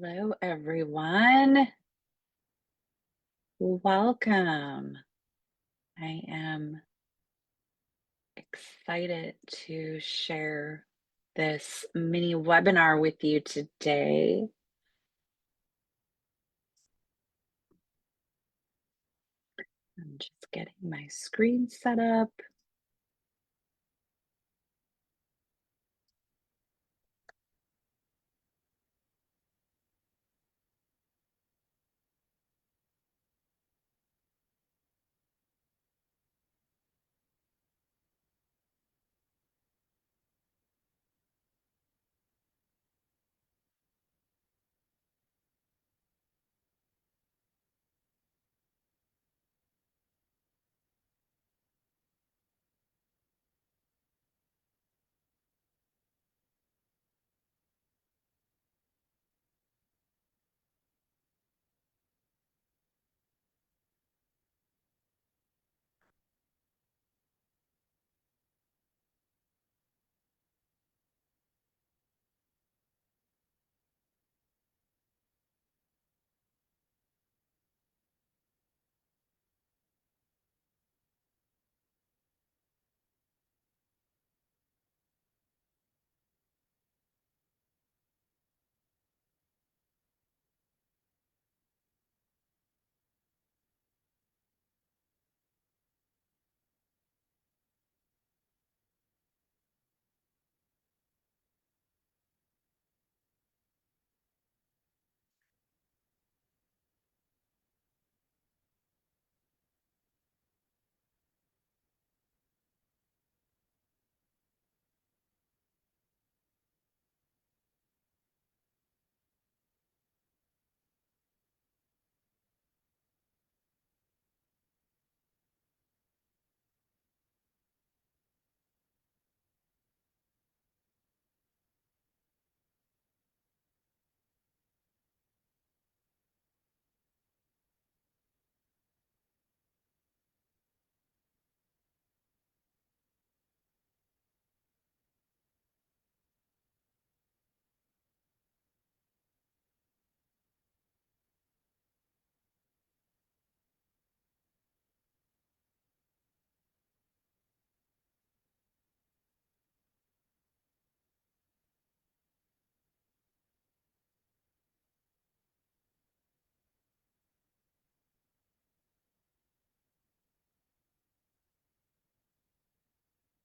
Hello, everyone. Welcome. I am excited to share this mini webinar with you today. I'm just getting my screen set up.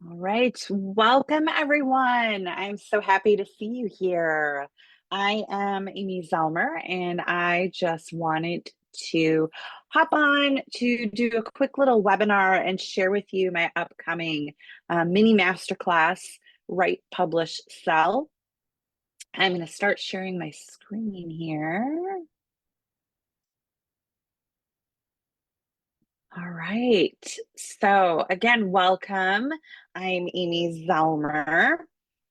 All right, welcome everyone. I'm so happy to see you here. I am Amy Zelmer, and I just wanted to hop on to do a quick little webinar and share with you my upcoming mini masterclass, Write, Publish, Sell. I'm going to start sharing my screen here. All right. So again, welcome. I'm Amy Zelmer.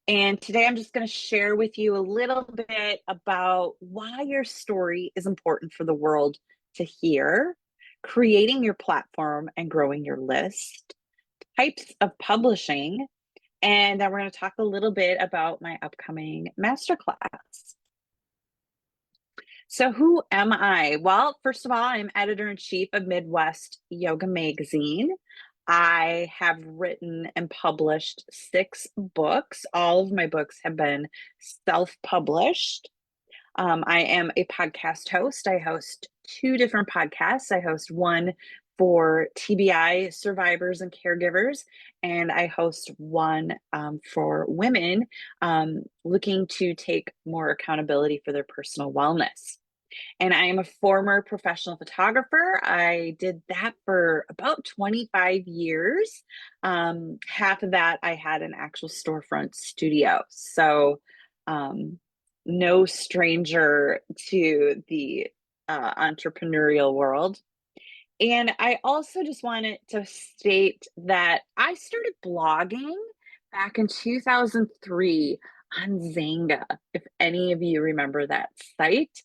And today I'm just going to share with you a little bit about why your story is important for the world to hear, creating your platform and growing your list, types of publishing, and then we're going to talk a little bit about my upcoming masterclass. So, who am I? Well, first of all, I'm editor in chief of Midwest Yoga Magazine. I have written and published 6 books. All of my books have been self published. I am a podcast host. I host 2 different podcasts. I host one for TBI survivors and caregivers, and I host one for women looking to take more accountability for their personal wellness. And I am a former professional photographer. I did that for about 25 years. Half of that, I had an actual storefront studio. So, no stranger to the entrepreneurial world. And I also just wanted to state that I started blogging back in 2003 on Zanga, if any of you remember that site.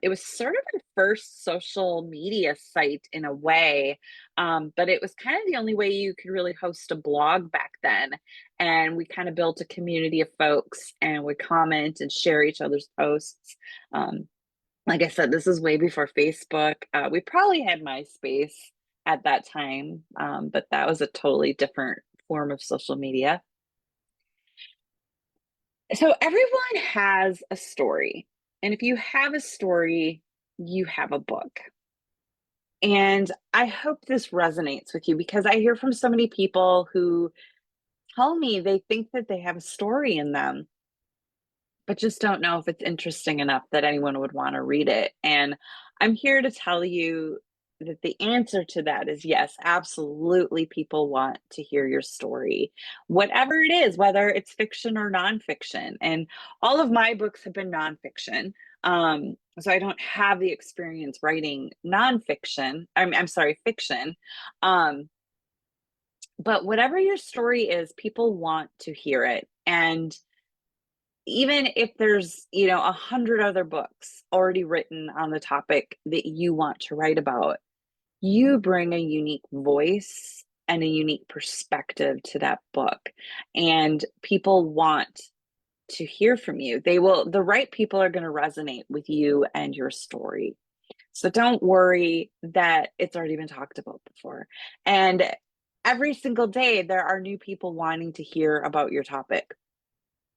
It was sort of our first social media site in a way, but it was kind of the only way you could really host a blog back then. And we kind of built a community of folks and would comment and share each other's posts. Um, like I said, this is way before Facebook. We probably had MySpace at that time, but that was a totally different form of social media. So everyone has a story. And if you have a story, you have a book. And I hope this resonates with you because I hear from so many people who tell me they think that they have a story in them, but just don't know if it's interesting enough that anyone would want to read it. And I'm here to tell you that the answer to that is yes, absolutely. People want to hear your story, whatever it is, whether it's fiction or nonfiction. And all of my books have been nonfiction. So I don't have the experience writing nonfiction. I'm sorry, fiction. Um, but whatever your story is, people want to hear it. And even if there's 100 other books already written on the topic that you want to write about, you bring a unique voice and a unique perspective to that book, and people want to hear from you. The right people are going to resonate with you and your story. So don't worry that it's already been talked about before. And every single day there are new people wanting to hear about your topic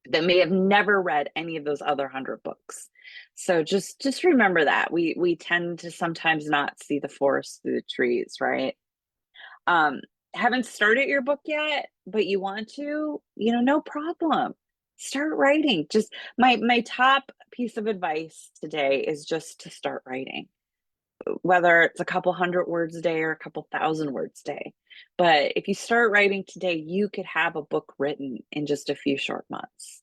that may have never read any of those other 100 books. So just remember that. We tend to sometimes not see the forest through the trees, right? Um, haven't started your book yet, but you want to, no problem. Start writing. Just my top piece of advice today is just to start writing, whether it's a couple hundred words a day or a couple thousand words a day. But if you start writing today, you could have a book written in just a few short months.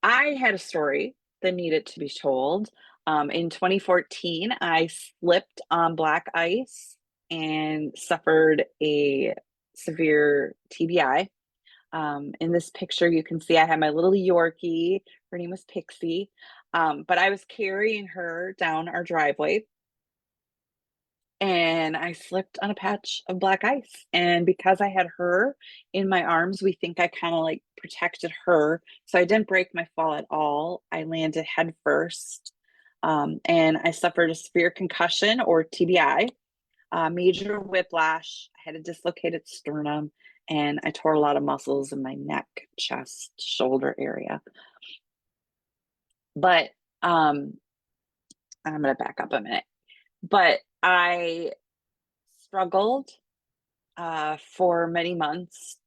I had a story that needed to be told. In 2014, I slipped on black ice and suffered a severe TBI. In this picture, you can see I had my little Yorkie. Her name was Pixie. But I was carrying her down our driveway and I slipped on a patch of black ice. And because I had her in my arms, we think I kind of like protected her. So I didn't break my fall at all. I landed head first. And I suffered a severe concussion or TBI, major whiplash. I had a dislocated sternum, and I tore a lot of muscles in my neck, chest, shoulder area. But I'm going to back up a minute. But I struggled for many months.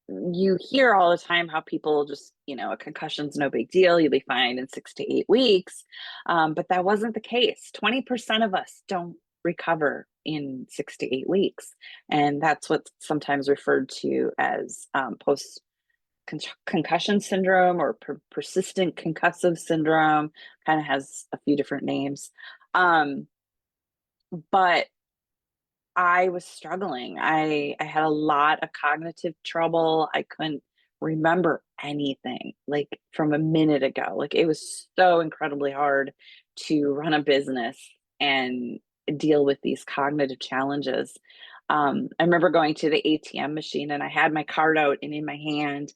You hear all the time how people just, a concussion's no big deal. You'll be fine in 6 to 8 weeks. But that wasn't the case. 20% of us don't recover in 6 to 8 weeks. And that's what's sometimes referred to as post concussion syndrome or persistent concussive syndrome. Kind of has a few different names. But I was struggling. I had a lot of cognitive trouble. I couldn't remember anything like from a minute ago. Like it was so incredibly hard to run a business and deal with these cognitive challenges. I remember going to the ATM machine and I had my card out and in my hand,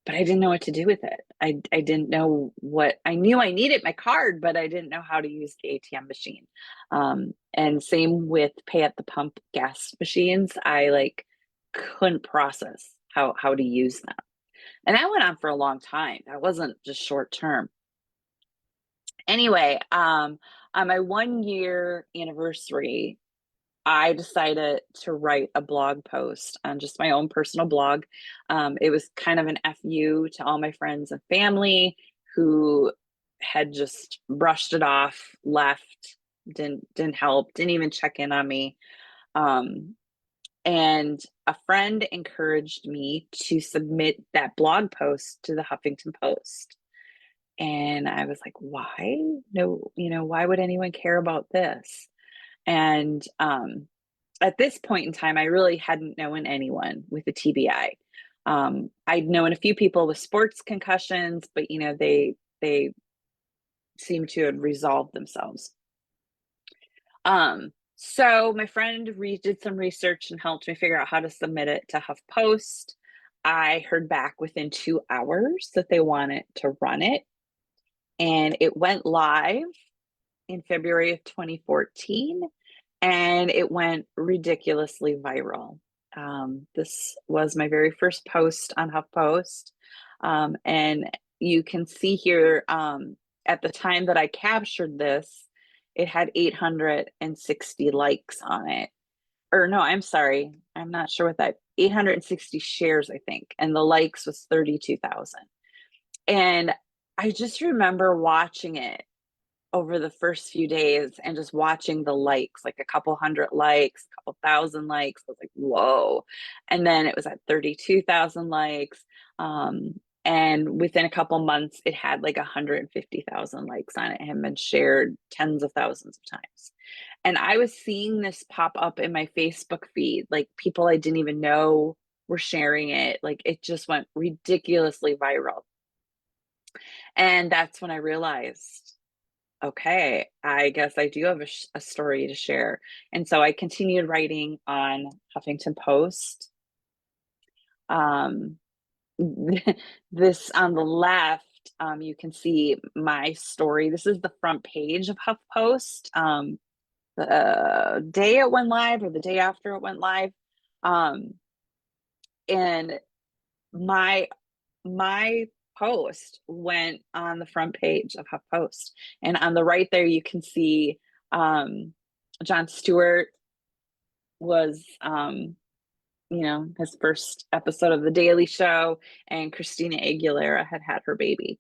but I didn't know what to do with it. I didn't know what I knew. I needed my card, but I didn't know how to use the ATM machine. And same with pay at the pump gas machines. I like couldn't process how to use them. And that went on for a long time. That wasn't just short term. Anyway, on my 1 year anniversary, I decided to write a blog post on just my own personal blog. It was kind of an FU to all my friends and family who had just brushed it off, left, didn't help, didn't even check in on me. Um, and a friend encouraged me to submit that blog post to the Huffington Post. And I was like, why? No, why would anyone care about this? And at this point in time, I really hadn't known anyone with a TBI. I'd known a few people with sports concussions, but they seem to have resolved themselves. So my friend did some research and helped me figure out how to submit it to HuffPost. I heard back within 2 hours that they wanted to run it, and it went live in February of 2014, and it went ridiculously viral. This was my very first post on HuffPost, and you can see here, at the time that I captured this, it had 860 likes on it. Or no, I'm sorry, I'm not sure what that 860 shares, I think, and the likes was 32,000. And I just remember watching it over the first few days and just watching the likes, like a couple hundred likes, a couple thousand likes. I was like, whoa. And then it was at 32,000 likes. And within a couple months, it had like 150,000 likes on it and had been shared tens of thousands of times. And I was seeing this pop up in my Facebook feed, like people I didn't even know were sharing it. Like it just went ridiculously viral. And that's when I realized, okay, I guess I do have a story to share. And so I continued writing on Huffington Post. Um, this on the left, you can see my story. This is the front page of HuffPost. The day it went live or the day after it went live. Um, and my my post went on the front page of HuffPost. And on the right there, you can see Jon Stewart was, his first episode of The Daily Show, and Christina Aguilera had her baby.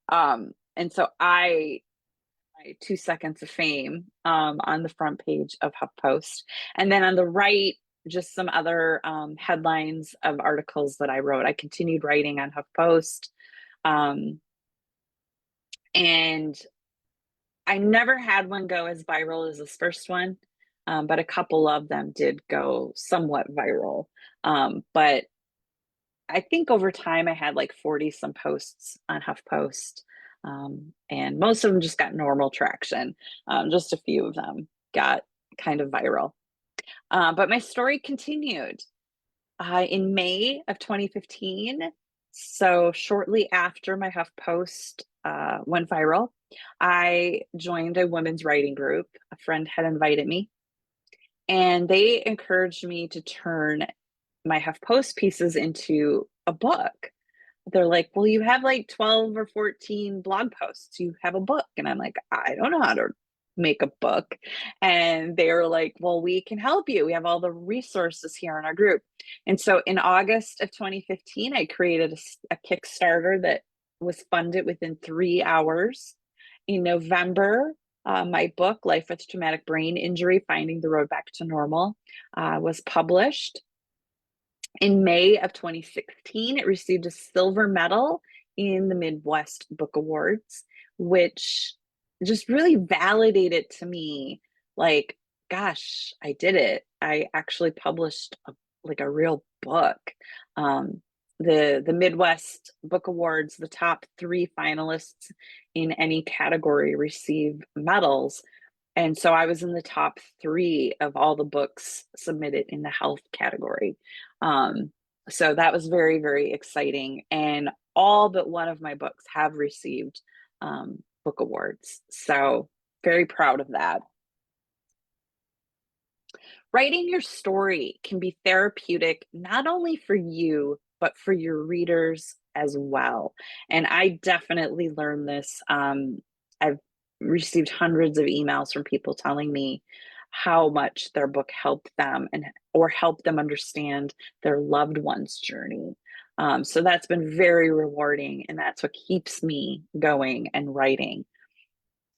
And so my 2 seconds of fame on the front page of HuffPost. And then on the right, just some other headlines of articles that I wrote. I continued writing on HuffPost. And I never had one go as viral as this first one, but a couple of them did go somewhat viral. But I think over time I had like 40 some posts on HuffPost, and most of them just got normal traction. Just a few of them got kind of viral. But my story continued in May of 2015. So shortly after my HuffPost went viral, I joined a women's writing group. A friend had invited me, and they encouraged me to turn my HuffPost pieces into a book. They're like, well, you have like 12 or 14 blog posts. You have a book. And I'm like, I don't know how to make a book. And they were like, well, we can help you. We have all the resources here in our group. And so in August of 2015, I created a Kickstarter that was funded within 3 hours. In November, my book, Life with Traumatic Brain Injury, Finding the Road Back to Normal, was published. In May of 2016, it received a silver medal in the Midwest Book Awards, which just really validated to me, like, gosh, I did it. I actually published a real book. The Midwest Book Awards, the top 3 finalists in any category receive medals. And so I was in the top 3 of all the books submitted in the health category. So that was very, very exciting. And all but one of my books have received book awards. So very proud of that. Writing your story can be therapeutic, not only for you, but for your readers as well. And I definitely learned this. I've received hundreds of emails from people telling me how much their book helped them or helped them understand their loved one's journey. So that's been very rewarding, and that's what keeps me going and writing.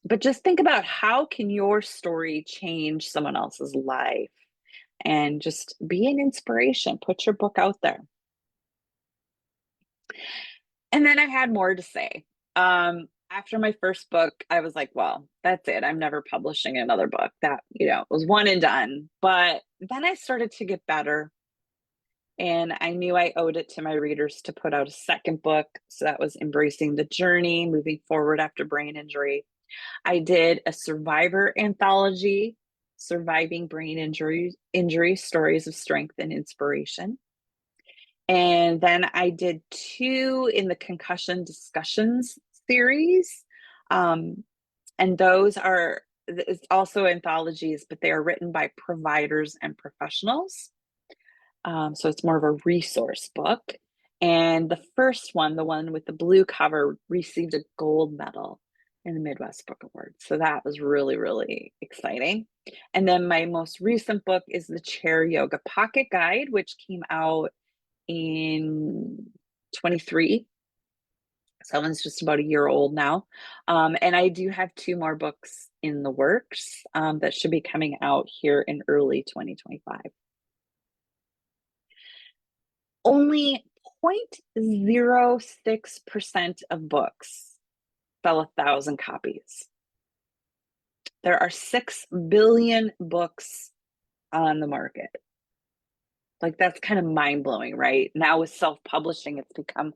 But just think about, how can your story change someone else's life? And just be an inspiration. Put your book out there. And then I had more to say. After my first book, I was like, well, that's it. I'm never publishing another book. That, was one and done. But then I started to get better. And I knew I owed it to my readers to put out a second book. So that was Embracing the Journey, Moving Forward After Brain Injury. I did a survivor anthology, Surviving Brain Injury Stories of Strength and Inspiration. And then I did two in the concussion discussions series. And those are it's also anthologies, but they are written by providers and professionals. So it's more of a resource book. And the first one, the one with the blue cover, received a gold medal in the Midwest Book Award. So that was really, really exciting. And then my most recent book is the Chair Yoga Pocket Guide, which came out in 23. So one's just about a year old now. And I do have two more books in the works that should be coming out here in early 2025. Only 0.06% of books sell 1,000 copies. There are 6 billion books on the market. Like, that's kind of mind-blowing, right? Now with self-publishing, it's become,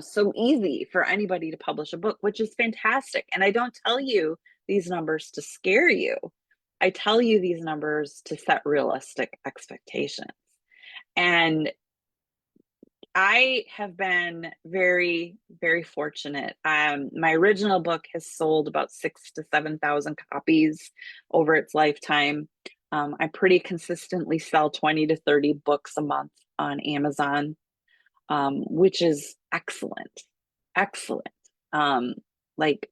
so easy for anybody to publish a book, which is fantastic. And I don't tell you these numbers to scare you. I tell you these numbers to set realistic expectations. And I have been very, very fortunate. My original book has sold about 6,000 to 7,000 copies over its lifetime. I pretty consistently sell 20 to 30 books a month on Amazon, which is excellent. Excellent. Like,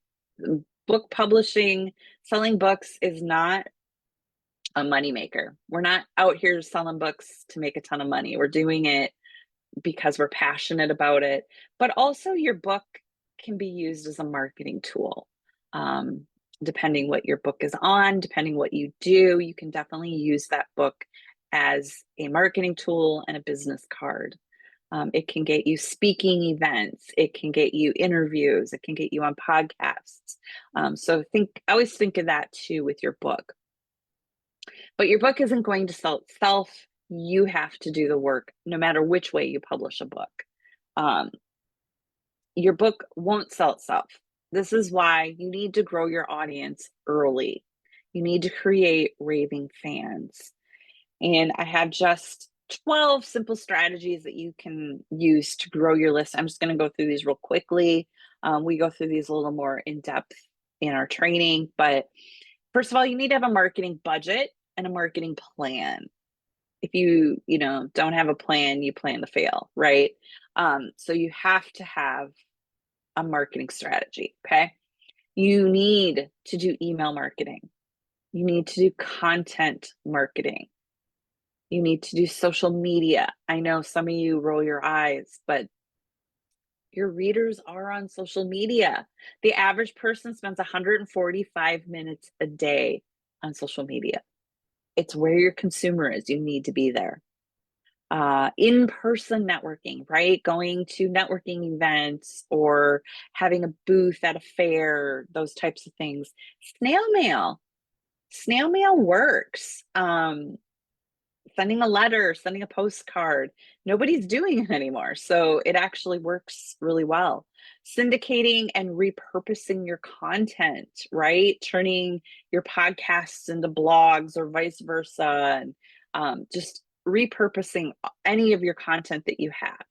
book publishing, selling books is not a moneymaker. We're not out here selling books to make a ton of money. We're doing it because we're passionate about it, but also your book can be used as a marketing tool. Depending what your book is on, depending what you do, you can definitely use that book as a marketing tool and a business card. It can get you speaking events, it can get you interviews, it can get you on podcasts. So I always think of that too with your book. But your book isn't going to sell itself. You have to do the work no matter which way you publish a book. Your book won't sell itself. This is why you need to grow your audience early. You need to create raving fans. And I have just 12 simple strategies that you can use to grow your list. I'm just going to go through these real quickly. We go through these a little more in depth in our training. But first of all, you need to have a marketing budget and a marketing plan. If you don't have a plan, you plan to fail, right? So you have to have a marketing strategy. Okay. You need to do email marketing. You need to do content marketing. You need to do social media. I know some of you roll your eyes, but your readers are on social media. The average person spends 145 minutes a day on social media. It's where your consumer is. You need to be there. In-person networking, right? Going to networking events or having a booth at a fair, those types of things. Snail mail works. Sending a letter, sending a postcard. Nobody's doing it anymore. So it actually works really well. Syndicating and repurposing your content, right? Turning your podcasts into blogs or vice versa. And just repurposing any of your content that you have.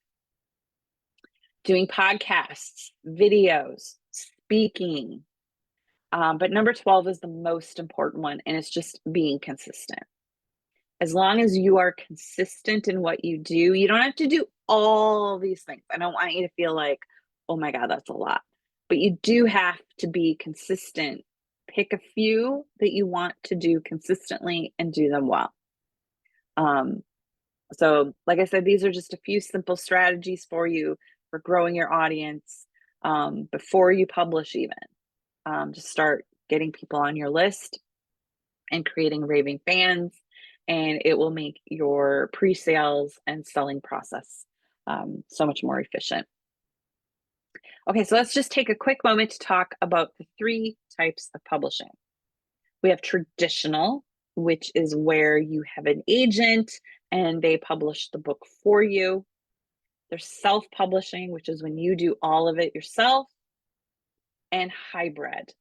Doing podcasts, videos, speaking. But number 12 is the most important one, and it's just being consistent. As long as you are consistent in what you do, you don't have to do all these things. I don't want you to feel like, oh my God, that's a lot. But you do have to be consistent. Pick a few that you want to do consistently and do them well. So like I said, these are just a few simple strategies for you for growing your audience before you publish even. Just start getting people on your list and creating raving fans, and it will make your pre-sales and selling process so much more efficient. Okay, so let's just take a quick moment to talk about the 3 types of publishing. We have traditional, which is where you have an agent and they publish the book for you. There's self-publishing, which is when you do all of it yourself, and hybrid,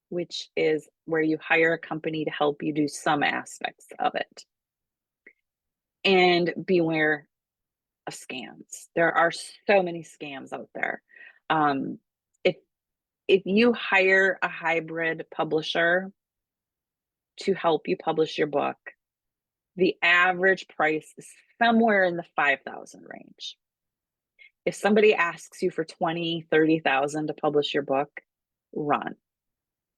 which is where you hire a company to help you do some aspects of it. And beware of scams. There are so many scams out there. Um, if if you hire a hybrid publisher to help you publish your book, the average price is somewhere in the 5,000 range. If somebody asks you for 20, 30,000 to publish your book, run.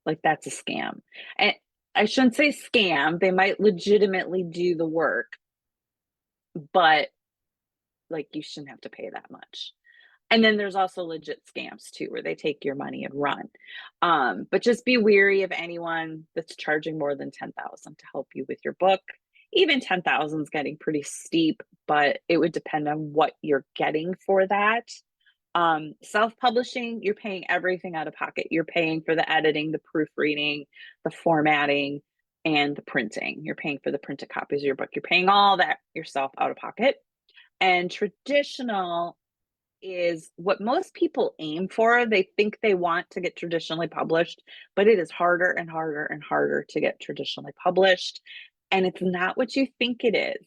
Like, that's a scam. And I shouldn't say scam, they might legitimately do the work, but like, you shouldn't have to pay that much. And then there's also legit scams too, where they take your money and run. But just be wary of anyone that's charging more than 10,000 to help you with your book. Even 10,000 is getting pretty steep, but it would depend on what you're getting for that. Self-publishing, you're paying everything out of pocket. You're paying for the editing, the proofreading, the formatting, and the printing. You're paying for the printed copies of your book. You're paying all that yourself out of pocket. And traditional is what most people aim for. They think they want to get traditionally published, but it is harder and harder and harder to get traditionally published. And it's not what you think it is.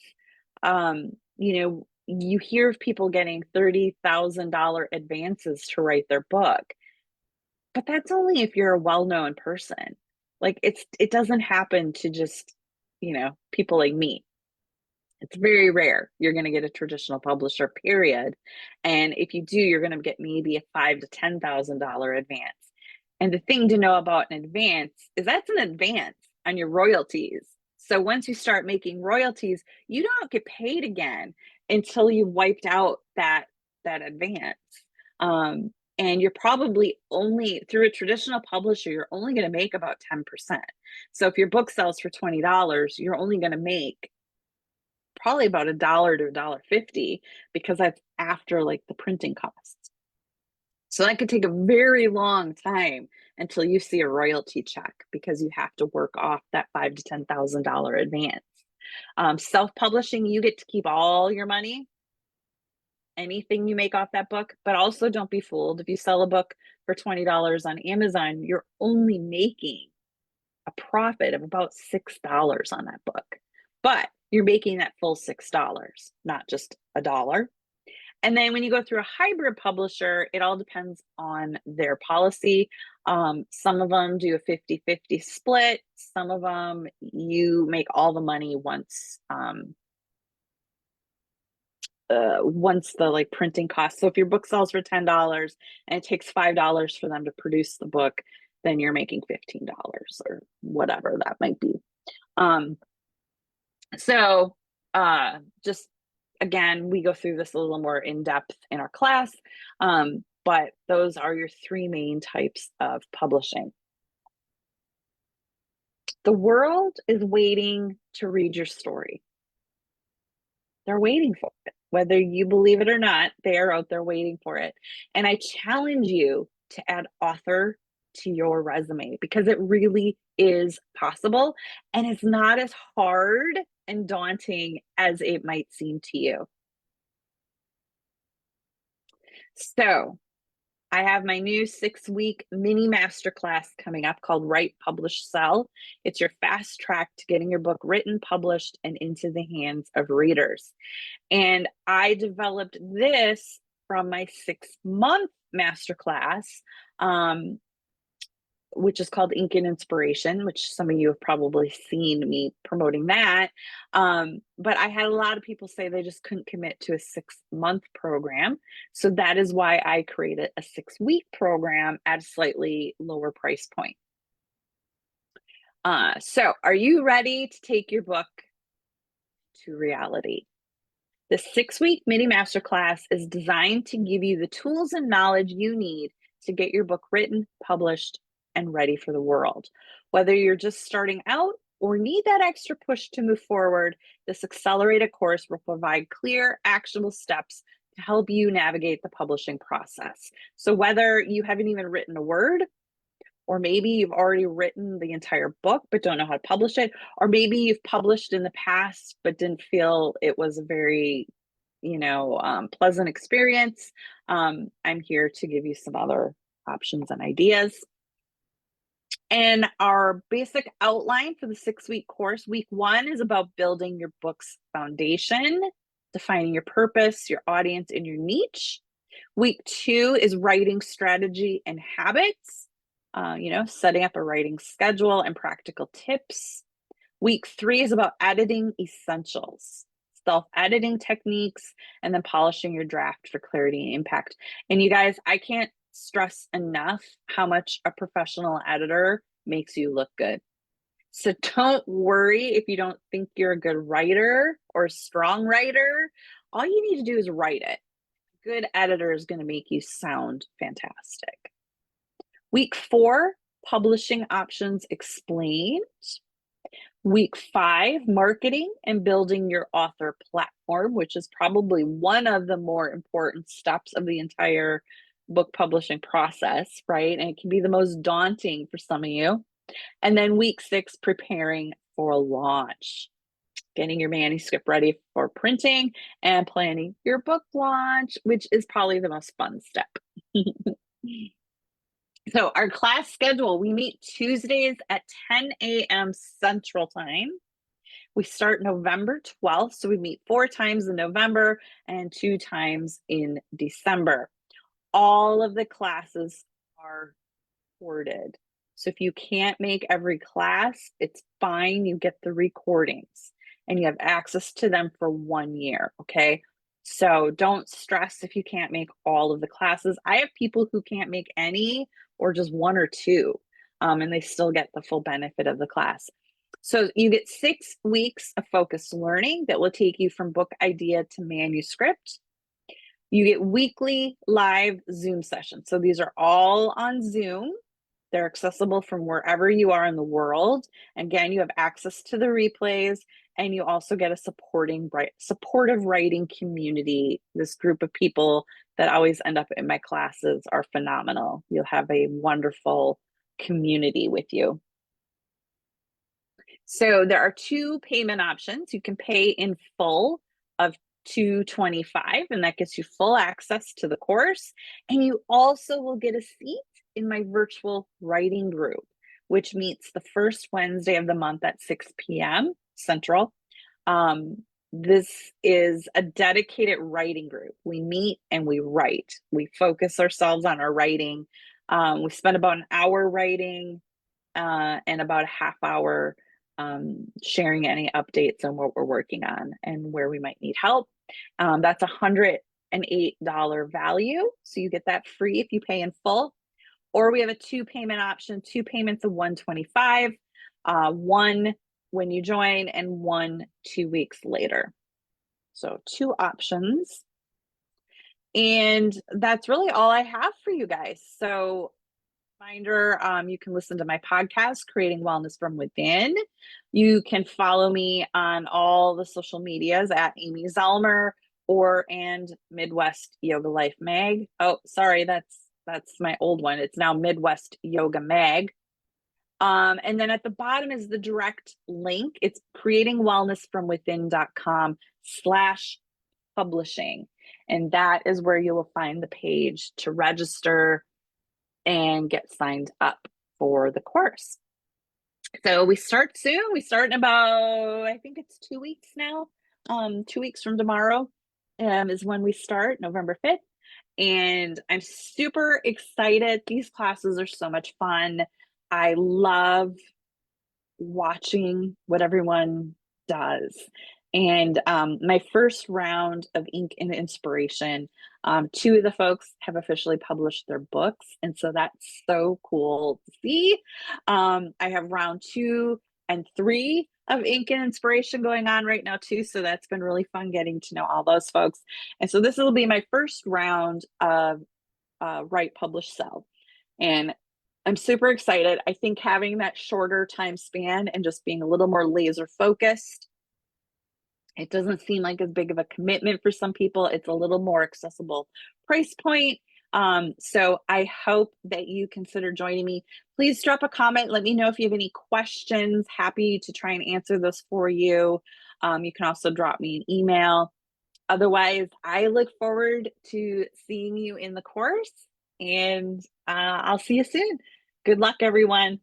You know, you hear of people getting $30,000 advances to write their book, but that's only if you're a well-known person. Like, it doesn't happen to just, people like me. It's very rare you're going to get a traditional publisher, period. And if you do, you're going to get maybe a $5,000 to $10,000 advance. And the thing to know about an advance is that's an advance on your royalties. So once you start making royalties, you don't get paid again until you wiped out that advance. And you're probably only through a traditional publisher, you're only going to make about 10%. So if your book sells for $20, you're only going to make probably about $1 to $1.50, because that's after like the printing costs. So that could take a very long time until you see a royalty check, because you have to work off that $5,000 to $10,000 advance. Self-publishing, you get to keep all your money, anything you make off that book, but also don't be fooled. If you sell a book for $20 on Amazon, you're only making a profit of about $6 on that book. But you're making that full $6, not just $1. And then when you go through a hybrid publisher, it all depends on their policy. Some of them do a 50-50 split. Some of them, you make all the money once the like printing costs. So if your book sells for $10 and it takes $5 for them to produce the book, then you're making $15 or whatever that might be. So just again, we go through this a little more in depth in our class, but those are your three main types of publishing. The world is waiting to read your story. They're waiting for it. Whether you believe it or not, they are out there waiting for it. And I challenge you to add author to your resume, because it really is possible and it's not as hard and daunting as it might seem to you. So I have my new 6-week mini masterclass coming up called Write, Publish, Sell. It's your fast track to getting your book written, published, and into the hands of readers. And I developed this from my 6-month masterclass, which is called Ink and Inspiration, which some of you have probably seen me promoting that. But I had a lot of people say they just couldn't commit to a 6-month program. So that is why I created a 6-week program at a slightly lower price point. So are you ready to take your book to reality? The 6-week mini masterclass is designed to give you the tools and knowledge you need to get your book written, published, and ready for the world. Whether you're just starting out or need that extra push to move forward, this accelerated course will provide clear, actionable steps to help you navigate the publishing process. So whether you haven't even written a word, or maybe you've already written the entire book but don't know how to publish it, or maybe you've published in the past but didn't feel it was a very, pleasant experience. I'm here to give you some other options and ideas. And our basic outline for the 6-week course, week 1 is about building your book's foundation, defining your purpose, your audience, and your niche. Week 2 is writing strategy and habits, setting up a writing schedule and practical tips. Week 3 is about editing essentials, self-editing techniques, and then polishing your draft for clarity and impact. And you guys, I can't stress enough how much a professional editor makes you look good. So don't worry if you don't think you're a good writer or a strong writer. All you need to do is write it. A good editor is going to make you sound fantastic. Week 4, publishing options explained. Week 5, marketing and building your author platform, which is probably one of the more important steps of the entire book publishing process, right? And it can be the most daunting for some of you. And then week 6, preparing for launch, getting your manuscript ready for printing and planning your book launch, which is probably the most fun step. So our class schedule, we meet Tuesdays at 10 a.m. Central Time. We start November 12th, so we meet 4 times in November and 2 times in December. All of the classes are recorded. So if you can't make every class, it's fine. You get the recordings and you have access to them for 1 year, okay? So don't stress if you can't make all of the classes. I have people who can't make any or just 1 or 2, and they still get the full benefit of the class. So you get 6 weeks of focused learning that will take you from book idea to manuscript. You get weekly live Zoom sessions. So these are all on Zoom. They're accessible from wherever you are in the world. Again, you have access to the replays, and you also get a supportive writing community. This group of people that always end up in my classes are phenomenal. You'll have a wonderful community with you. So there are 2 payment options. You can pay in full of $225, and that gets you full access to the course. And you also will get a seat in my virtual writing group, which meets the first Wednesday of the month at 6 p.m. Central. This is a dedicated writing group. We meet and we write. We focus ourselves on our writing. We spend about an hour writing and about a half hour sharing any updates on what we're working on and where we might need help. That's $108 value. So you get that free if you pay in full. Or we have a 2 payment option, 2 payments of $125, one when you join and one 2 weeks later. So 2 options. And that's really all I have for you guys. So reminder, you can listen to my podcast, Creating Wellness from Within. You can follow me on all the social medias at Amy Zellmer and Midwest Yoga Life Mag. Oh, sorry, that's my old one. It's now Midwest Yoga Mag. And then at the bottom is the direct link. It's creatingwellnessfromwithin.com/publishing. And that is where you will find the page to register and get signed up for the course. So we start soon. We start in about, I think it's 2 weeks now. 2 weeks from tomorrow is when we start, November 5th. And I'm super excited. These classes are so much fun. I love watching what everyone does. And my first round of Ink and Inspiration, 2 of the folks have officially published their books. And so that's so cool to see. I have round 2 and 3 of Ink and Inspiration going on right now too. So that's been really fun getting to know all those folks. And so this will be my first round of Write, Publish, Sell. And I'm super excited. I think having that shorter time span and just being a little more laser focused, it doesn't seem like as big of a commitment for some people. It's a little more accessible price point. So I hope that you consider joining me. Please drop a comment. Let me know if you have any questions. Happy to try and answer those for you. You can also drop me an email. Otherwise, I look forward to seeing you in the course, and I'll see you soon. Good luck, everyone.